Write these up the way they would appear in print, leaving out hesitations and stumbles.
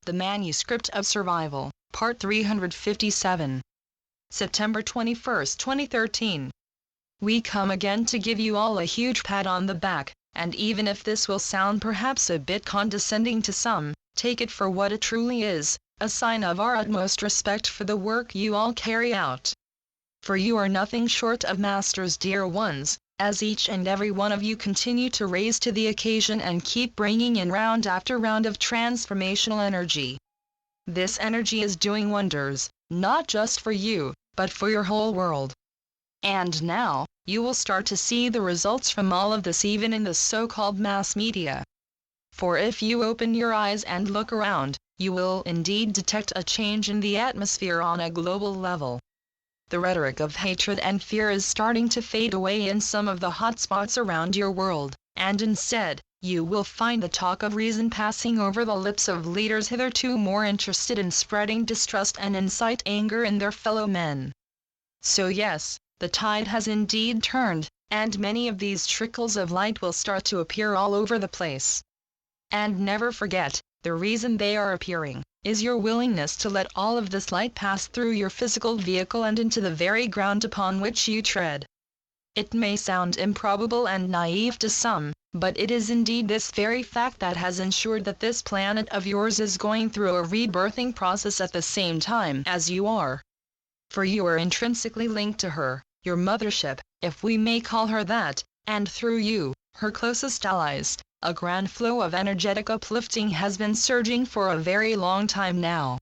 The Manuscript of Survival, Part 357. September 21, 2013. We come again to give you all a huge pat on the back, and even if this will sound perhaps a bit condescending to some, take it for what it truly is, a sign of our utmost respect for the work you all carry out. For you are nothing short of masters, dear ones, as each and every one of you continue to raise to the occasion and keep bringing in round after round of transformational energy. This energy is doing wonders, not just for you, but for your whole world. And now, you will start to see the results from all of this even in the so-called mass media. For if you open your eyes and look around, you will indeed detect a change in the atmosphere on a global level. The rhetoric of hatred and fear is starting to fade away in some of the hotspots around your world, and instead, you will find the talk of reason passing over the lips of leaders hitherto more interested in spreading distrust and incite anger in their fellow men. So yes, the tide has indeed turned, and many of these trickles of light will start to appear all over the place. And never forget, the reason they are appearing is your willingness to let all of this light pass through your physical vehicle and into the very ground upon which you tread. It may sound improbable and naive to some, but it is indeed this very fact that has ensured that this planet of yours is going through a rebirthing process at the same time as you are. For you are intrinsically linked to her, your mothership, if we may call her that, and through you, her closest allies. A grand flow of energetic uplifting has been surging for a very long time now.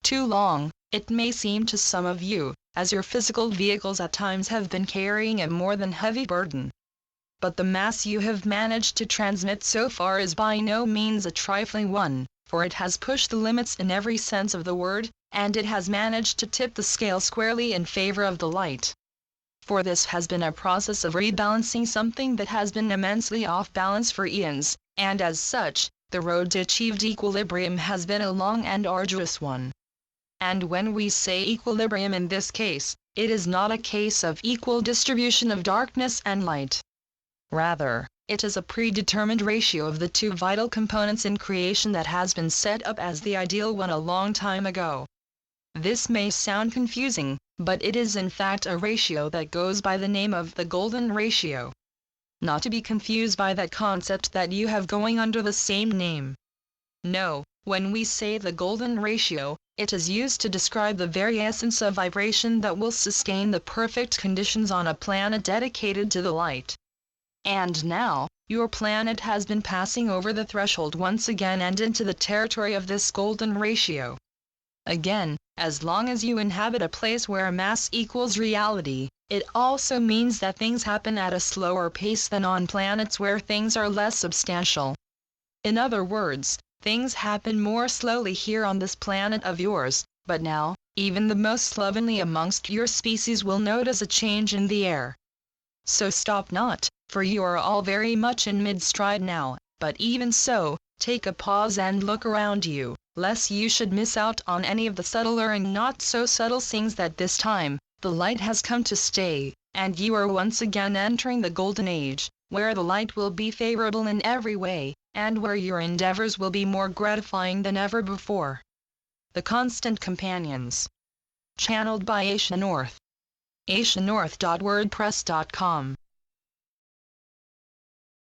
Too long, it may seem to some of you, as your physical vehicles at times have been carrying a more than heavy burden. But the mass you have managed to transmit so far is by no means a trifling one, for it has pushed the limits in every sense of the word, and it has managed to tip the scale squarely in favor of the light. For this has been a process of rebalancing something that has been immensely off balance for eons, and as such, the road to achieved equilibrium has been a long and arduous one. And when we say equilibrium in this case, it is not a case of equal distribution of darkness and light. Rather, it is a predetermined ratio of the two vital components in creation that has been set up as the ideal one a long time ago. This may sound confusing, but it is in fact a ratio that goes by the name of the golden ratio. Not to be confused by that concept that you have going under the same name. No, when we say the golden ratio, it is used to describe the very essence of vibration that will sustain the perfect conditions on a planet dedicated to the light. And now, your planet has been passing over the threshold once again and into the territory of this golden ratio. Again, as long as you inhabit a place where mass equals reality, it also means that things happen at a slower pace than on planets where things are less substantial. In other words, things happen more slowly here on this planet of yours, but now, even the most slovenly amongst your species will notice a change in the air. So stop not, for you are all very much in mid-stride now, but even so, take a pause and look around you, lest you should miss out on any of the subtler and not so subtle things that this time, the light has come to stay, and you are once again entering the golden age, where the light will be favorable in every way, and where your endeavors will be more gratifying than ever before. The Constant Companions. Channeled by Asia North. asianorth.wordpress.com